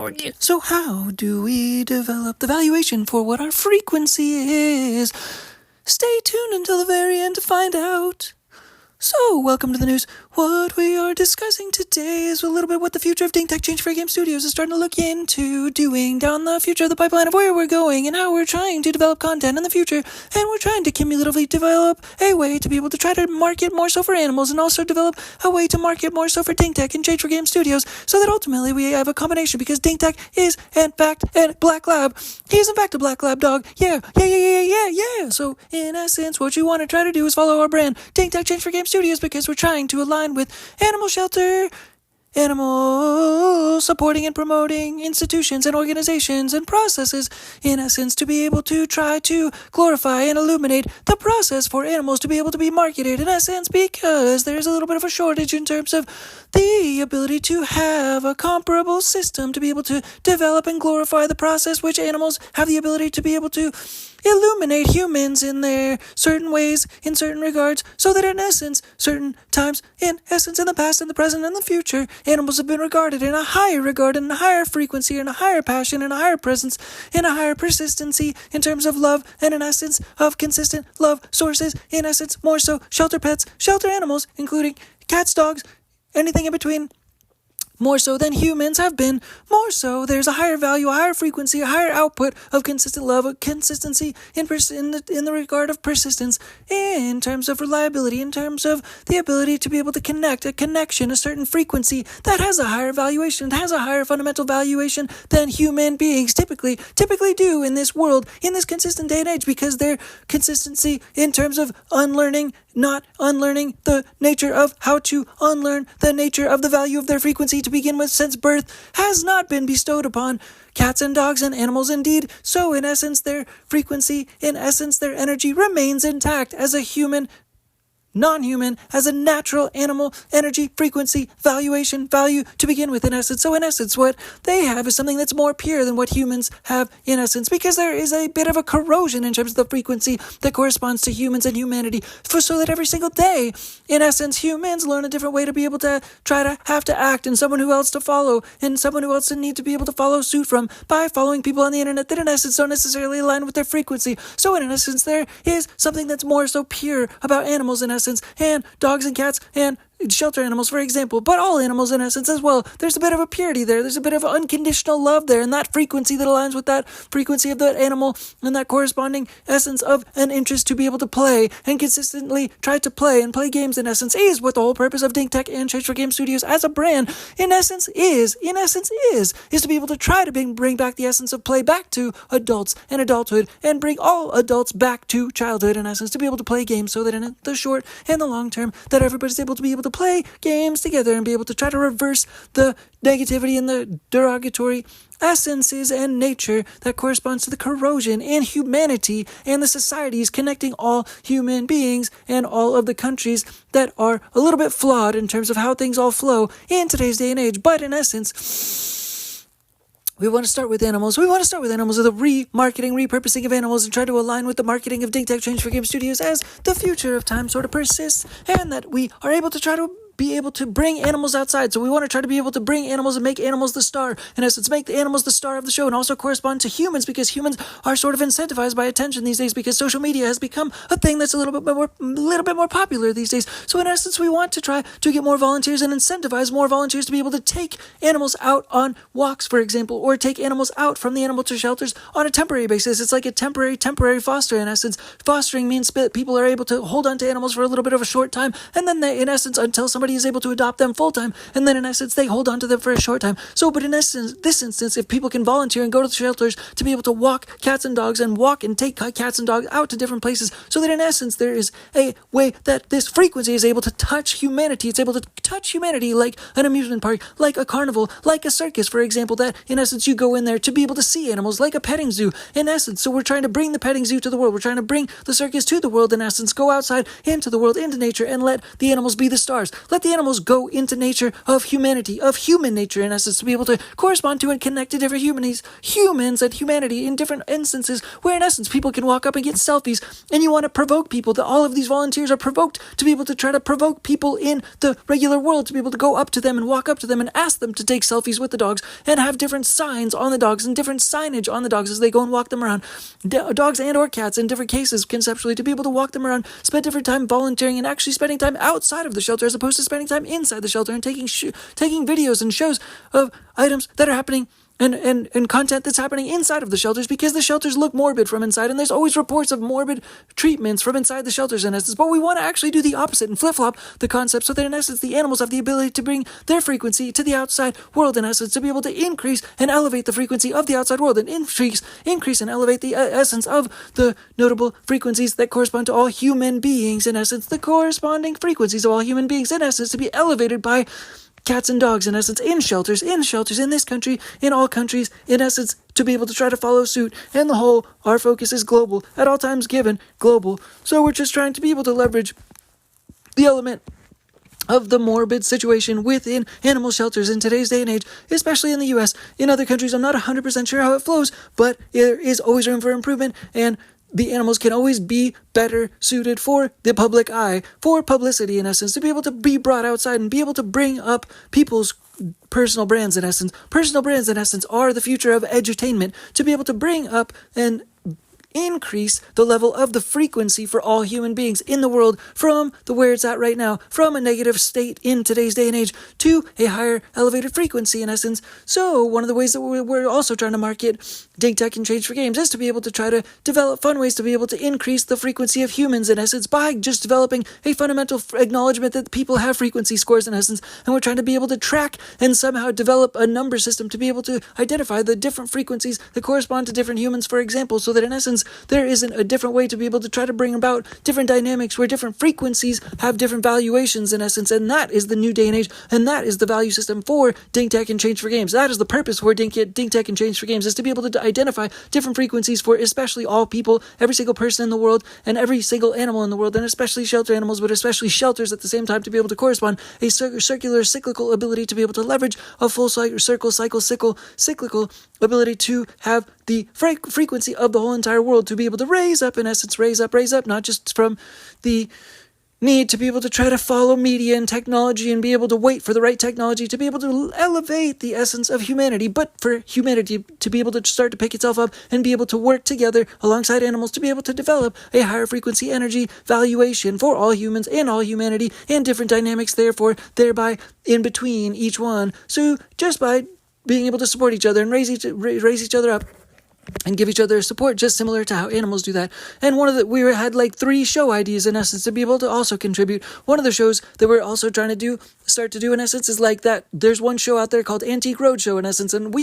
enrgy. So how do we develop the valuation for what our frequency is? Stay tuned until the very end to find out. So, welcome to the news. What we are discussing today is a little bit what the future of Tech Change for Game Studios is starting to look into doing down the future of the pipeline of where we're going and how we're trying to develop content in the future. And we're trying to cumulatively develop a way to be able to try to market more so for animals and also develop a way to market more so for Tech and Change for Game Studios so that ultimately we have a combination because Tech is in fact a black lab. He is in fact a black lab dog. Yeah. So, in essence, what you want to try to do is follow our brand, Tech Change for Game Studios, because we're trying to align with animal shelter, animal supporting and promoting institutions and organizations and processes, in essence, to be able to try to glorify and illuminate the process for animals to be able to be marketed, in essence, because there's a little bit of a shortage in terms of the ability to have a comparable system to be able to develop and glorify the process which animals have the ability to be able to illuminate humans in their certain ways, in certain regards, so that in essence, certain times, in essence, in the past, in the present, and the future, animals have been regarded in a higher regard, in a higher frequency, in a higher passion, in a higher presence, in a higher persistency, in terms of love, and in essence, of consistent love sources, in essence, more so, shelter pets, shelter animals, including cats, dogs, anything in between, more so than humans have been, more so there's a higher value, a higher frequency, a higher output of consistent love, a consistency in the regard of persistence, in terms of reliability, in terms of the ability to be able to connect, a connection, a certain frequency that has a higher valuation, it has a higher fundamental valuation than human beings typically do in this world, in this consistent day and age, because their consistency in terms of unlearning, not unlearning the nature of how to unlearn the nature of the value of their frequency to begin with since birth has not been bestowed upon cats and dogs and animals indeed. So in essence, their frequency, in essence, their energy remains intact as a human, non-human, as a natural animal energy, frequency, valuation, value to begin with, in essence. So in essence, what they have is something that's more pure than what humans have, in essence, because there is a bit of a corrosion in terms of the frequency that corresponds to humans and humanity, so that every single day, in essence, humans learn a different way to be able to try to have to act, and someone who else to follow, and someone who else to need to be able to follow suit from by following people on the internet that in essence don't necessarily align with their frequency. So in essence, there is something that's more so pure about animals, in essence, and dogs and cats and shelter animals, for example, but all animals in essence as well. There's a bit of a purity there. There's a bit of unconditional love there, and that frequency that aligns with that frequency of that animal and that corresponding essence of an interest to be able to play and consistently try to play and play games, in essence, is what the whole purpose of Tech and Change for Game Studios as a brand, in essence, is to be able to try to bring back the essence of play back to adults and adulthood, and bring all adults back to childhood, in essence, to be able to play games so that in the short and the long term, that everybody's able to be able to play games together and be able to try to reverse the negativity and the derogatory essences and nature that corresponds to the corrosion in humanity and the societies connecting all human beings and all of the countries that are a little bit flawed in terms of how things all flow in today's day and age. But in essence, we want to start with animals. We want to start with animals, with a remarketing, repurposing of animals, and try to align with the marketing of Tech Change for Game Studios as the future of time sort of persists, and that we are able to try to be able to bring animals outside. So we want to try to be able to bring animals and make animals the star. In essence, make the animals the star of the show and also correspond to humans, because humans are sort of incentivized by attention these days, because social media has become a thing that's a little bit more popular these days. So in essence, we want to try to get more volunteers and incentivize more volunteers to be able to take animals out on walks, for example, or take animals out from the animal shelters on a temporary basis. It's like a temporary foster, in essence. Fostering means that people are able to hold on to animals for a little bit of a short time, and then they, in essence, until somebody is able to adopt them full time, and then in essence they hold on to them for a short time. So, but in essence, this instance, if people can volunteer and go to the shelters to be able to walk cats and dogs and walk and take cats and dogs out to different places, so that in essence there is a way that this frequency is able to touch humanity. It's able to touch humanity like an amusement park, like a carnival, like a circus, for example, that in essence you go in there to be able to see animals, like a petting zoo, in essence. So we're trying to bring the petting zoo to the world. We're trying to bring the circus to the world, in essence. Go outside into the world, into nature, and let the animals be the stars. Let let the animals go into nature of humanity, of human nature, in essence, to be able to correspond to and connect to different humans and humanity in different instances where, in essence, people can walk up and get selfies, and you want to provoke people. That all of these volunteers are provoked to be able to try to provoke people in the regular world to be able to go up to them and walk up to them and ask them to take selfies with the dogs and have different signs on the dogs and different signage on the dogs as they go and walk them around. Dogs and or cats in different cases conceptually to be able to walk them around, spend different time volunteering and actually spending time outside of the shelter as opposed to spending time inside the shelter and taking videos and shows of items that are happening and content that's happening inside of the shelters, because the shelters look morbid from inside, and there's always reports of morbid treatments from inside the shelters, in essence. But we want to actually do the opposite and flip-flop the concept so that, in essence, the animals have the ability to bring their frequency to the outside world, in essence, to be able to increase and elevate the frequency of the outside world and increase and elevate the essence of the notable frequencies that correspond to all human beings, in essence, the corresponding frequencies of all human beings, in essence, to be elevated by cats and dogs, in essence, in shelters, in this country, in all countries, in essence, to be able to try to follow suit. And the whole, our focus is global, at all times given, global. So we're just trying to be able to leverage the element of the morbid situation within animal shelters in today's day and age, especially in the U.S. In other countries, I'm not 100% sure how it flows, but there is always room for improvement, and the animals can always be better suited for the public eye, for publicity, in essence, to be able to be brought outside and be able to bring up people's personal brands, in essence. Personal brands, in essence, are the future of edutainment, to be able to bring up and increase the level of the frequency for all human beings in the world from the where it's at right now, from a negative state in today's day and age to a higher elevated frequency, in essence. So one of the ways that we're also trying to market Dig Tech and Change for Games is to be able to try to develop fun ways to be able to increase the frequency of humans, in essence, by just developing a fundamental acknowledgement that people have frequency scores, in essence, and we're trying to be able to track and somehow develop a number system to be able to identify the different frequencies that correspond to different humans, for example, so that, in essence, there isn't a different way to be able to try to bring about different dynamics where different frequencies have different valuations, in essence, and that is the new day and age, and that is the value system for Dig Tech and Change for Games. That is the purpose for Dig Tech and Change for Games, is to be able to identify different frequencies for especially all people, every single person in the world, and every single animal in the world, and especially shelter animals, but especially shelters at the same time, to be able to correspond a circular cyclical ability to be able to leverage a full cyclical ability to have the frequency of the whole entire world to be able to raise up, in essence, raise up, not just from the need to be able to try to follow media and technology and be able to wait for the right technology to be able to elevate the essence of humanity, but for humanity to be able to start to pick itself up and be able to work together alongside animals to be able to develop a higher frequency energy valuation for all humans and all humanity and different dynamics, thereby in between each one. So just by being able to support each other and raise each other up and give each other support, just similar to how animals do that. And we had like 3 show ideas, in essence, to be able to also contribute. One of the shows that we're also trying to start to do, in essence, is like that. There's one show out there called Antique Roadshow, in essence, and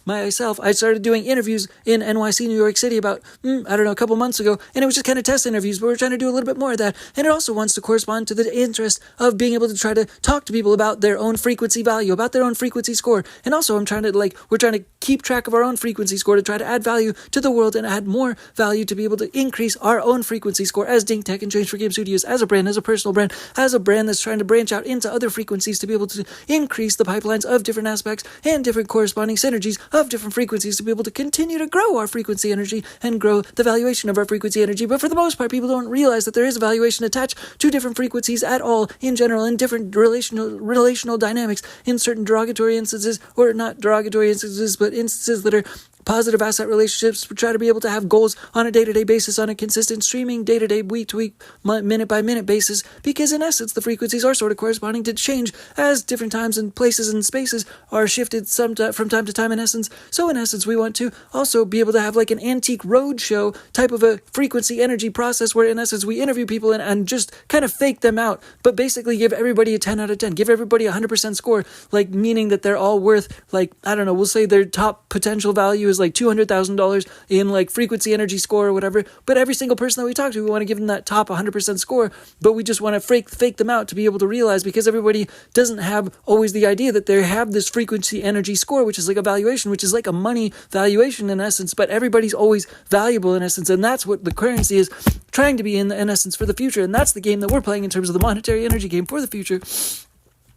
I started doing interviews in NYC, New York City about, a couple months ago, and it was just kind of test interviews, but we're trying to do a little bit more of that. And it also wants to correspond to the interest of being able to try to talk to people about their own frequency value, about their own frequency score. And also we're trying to keep track of our own frequency score to try to add value to the world and add more value to be able to increase our own frequency score as Dig Tech and Change for Game Studios, as a brand, as a personal brand, as a brand that's trying to branch out into other frequencies to be able to increase the pipelines of different aspects and different corresponding synergies of different frequencies to be able to continue to grow our frequency energy and grow the valuation of our frequency energy. But for the most part, people don't realize that there is a valuation attached to different frequencies at all in general, in different relational dynamics, in certain derogatory instances, or not derogatory instances, but instances that are positive asset relationships. We try to be able to have goals on a day-to-day basis, on a consistent streaming, day-to-day, week-to-week, minute-by-minute basis, because in essence, the frequencies are sort of corresponding to change as different times and places and spaces are shifted from time to time, in essence. So in essence, we want to also be able to have like an antique roadshow type of a frequency energy process where in essence, we interview people and just kind of fake them out, but basically give everybody a 10 out of 10, give everybody a 100% score, like meaning that they're all worth, like, we'll say their top potential value is is like $200,000 in like frequency energy score or whatever. But every single person that we talk to, we want to give them that top 100% score, but we just want to fake them out to be able to realize, because everybody doesn't have always the idea that they have this frequency energy score, which is like a valuation, which is like a money valuation in essence, but everybody's always valuable in essence. And that's what the currency is trying to be in essence for the future. And that's the game that we're playing in terms of the monetary energy game for the future.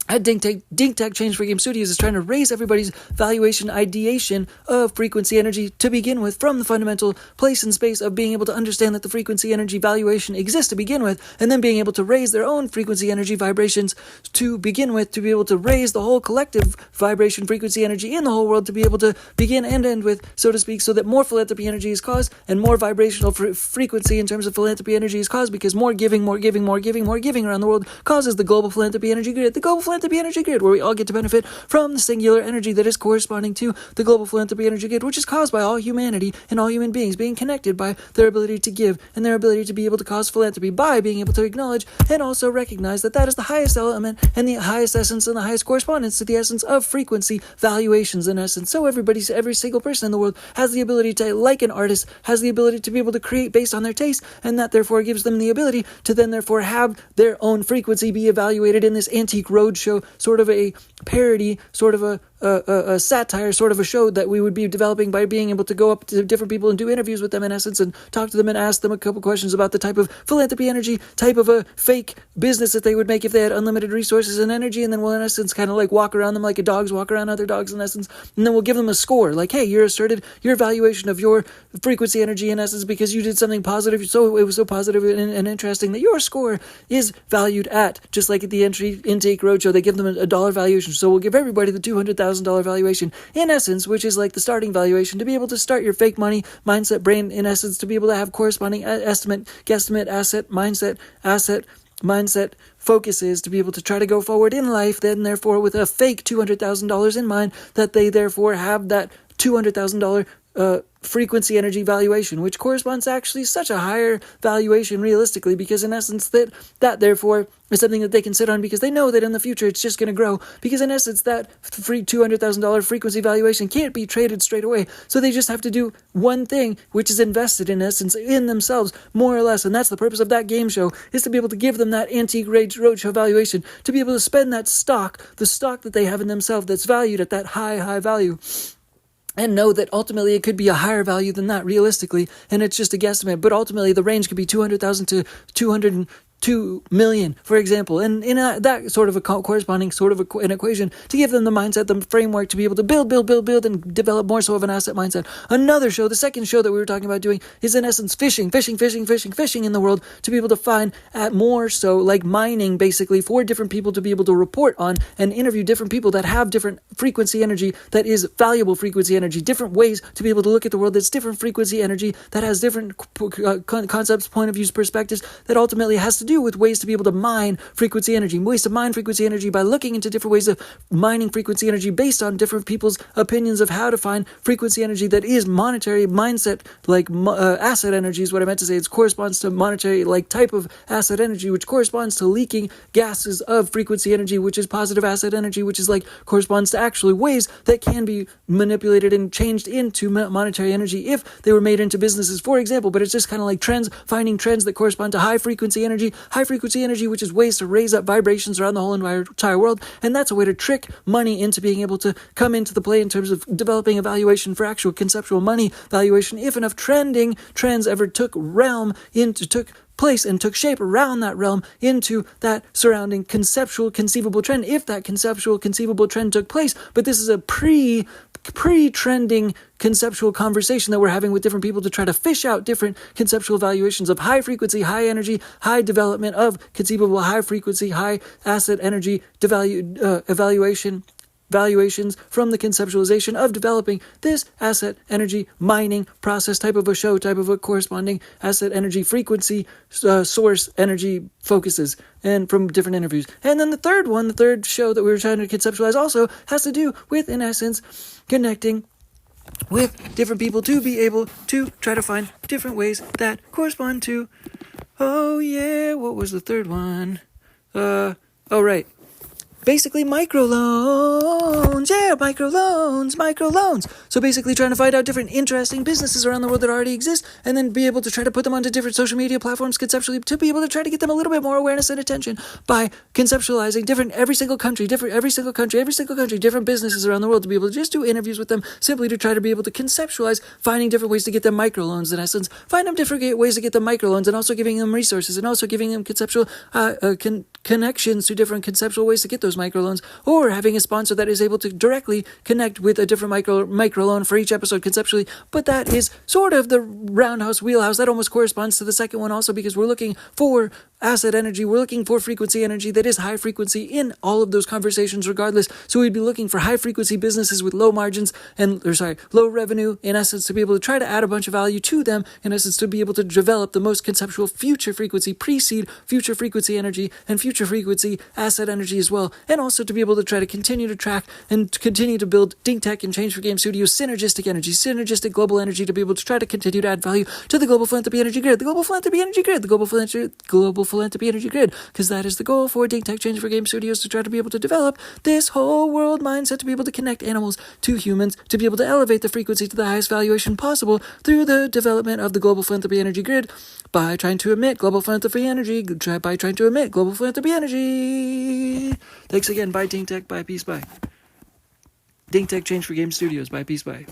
At Dink Tech Change for Game Studios is trying to raise everybody's valuation ideation of frequency energy to begin with, from the fundamental place and space of being able to understand that the frequency energy valuation exists to begin with, and then being able to raise their own frequency energy vibrations to begin with, to be able to raise the whole collective vibration frequency energy in the whole world, to be able to begin and end with, so to speak, so that more philanthropy energy is caused and more vibrational frequency in terms of philanthropy energy is caused, because more giving around the world causes the global philanthropy energy grid. The global philanthropy energy grid, where we all get to benefit from the singular energy that is corresponding to the global philanthropy energy grid, which is caused by all humanity and all human beings being connected by their ability to give and their ability to be able to cause philanthropy, by being able to acknowledge and also recognize that that is the highest element and the highest essence and the highest correspondence to the essence of frequency valuations in essence. So every single person in the world has the ability to, like an artist, has the ability to be able to create based on their taste, and that therefore gives them the ability to then therefore have their own frequency be evaluated in this antique roadshow, sort of a parody, sort of a satire, sort of a show that we would be developing by being able to go up to different people and do interviews with them in essence, and talk to them and ask them a couple questions about the type of philanthropy energy, type of a fake business that they would make if they had unlimited resources and energy, and then we'll in essence kind of like walk around them like a dogs walk around other dogs in essence, and then we'll give them a score, like, hey, you're asserted your evaluation of your frequency energy in essence because you did something positive, so it was so positive and interesting that your score is valued at, just like at the intake roadshow, they give them a dollar valuation. So we'll give everybody the $200,000 valuation in essence, which is like the starting valuation, to be able to start your fake money mindset brain in essence, to be able to have corresponding estimate, guesstimate, mindset focuses, to be able to try to go forward in life, then therefore with a fake $200,000 in mind, that they therefore have that $200,000 frequency energy valuation, which corresponds to actually such a higher valuation realistically, because in essence that therefore is something that they can sit on, because they know that in the future it's just going to grow, because in essence that free $200,000 frequency valuation can't be traded straight away, so they just have to do one thing, which is invested in essence in themselves, more or less, and that's the purpose of that game show, is to be able to give them that antique roadshow valuation, to be able to spend that stock, the stock that they have in themselves that's valued at that high value, and know that ultimately it could be a higher value than that realistically, and it's just a guesstimate, but ultimately the range could be 200,000 to 2 million, for example, and in that sort of a corresponding sort of an equation to give them the mindset, the framework to be able to build and develop more so of an asset mindset. Another show, the second show that we were talking about doing, is in essence fishing in the world, to be able to find at more so like mining basically for different people to be able to report on and interview different people that have different frequency energy that is valuable frequency energy, different ways to be able to look at the world that's different frequency energy that has different concepts, point of views, perspectives, that ultimately has to do with ways to be able to mine frequency energy, ways to mine frequency energy by looking into different ways of mining frequency energy based on different people's opinions of how to find frequency energy that is monetary mindset, like asset energy is what I meant to say. It corresponds to monetary like type of asset energy, which corresponds to leaking gases of frequency energy, which is positive asset energy, which is like corresponds to actually ways that can be manipulated and changed into monetary energy if they were made into businesses, for example. But it's just kind of like trends, finding trends that correspond to high frequency energy, which is ways to raise up vibrations around the whole entire world, and that's a way to trick money into being able to come into the play in terms of developing a valuation for actual conceptual money valuation, if enough trends ever took place and took shape around that realm into that surrounding conceivable trend, if that conceivable trend took place. But this is a pre-trending conceptual conversation that we're having with different people to try to fish out different conceptual valuations of high frequency, high energy, high development of conceivable high frequency, high asset energy valuations from the conceptualization of developing this asset energy mining process, type of a show, type of a corresponding asset energy frequency source energy focuses, and from different interviews. And then the third show that we were trying to conceptualize also has to do with, in essence, connecting with different people to be able to try to find different ways that correspond to, what was the third one? Right. basically microloans. Yeah, microloans. So basically trying to find out different interesting businesses around the world that already exist and then be able to try to put them onto different social media platforms conceptually to be able to try to get them a little bit more awareness and attention by conceptualizing every single country, different businesses around the world to be able to just do interviews with them simply to try to be able to conceptualize finding different ways to get them microloans, in essence, find them different ways to get them microloans and also giving them resources and also giving them conceptual connections to different conceptual ways to get those microloans, or having a sponsor that is able to directly connect with a different microloan for each episode conceptually. But that is sort of the roundhouse wheelhouse. That almost corresponds to the second one also, because we're looking for asset energy. We're looking for frequency energy that is high frequency in all of those conversations regardless. So we'd be looking for high frequency businesses with low margins low revenue, in essence, to be able to try to add a bunch of value to them, in essence, to be able to develop the most conceptual future frequency, pre-seed future frequency energy and future frequency asset energy as well. And also to be able to try to continue to track and continue to build Dink Tech and Change for Game Studio synergistic energy, synergistic global energy, to be able to try to continue to add value to the global philanthropy energy grid, because that is the goal for Dink Tech Change for Game Studios, to try to be able to develop this whole world mindset, to be able to connect animals to humans, to be able to elevate the frequency to the highest valuation possible through the development of the global philanthropy energy grid by trying to emit global philanthropy energy, Thanks again. Bye, Dink Tech. Bye, peace, bye. Dink Tech Change for Game Studios. Bye, peace, bye.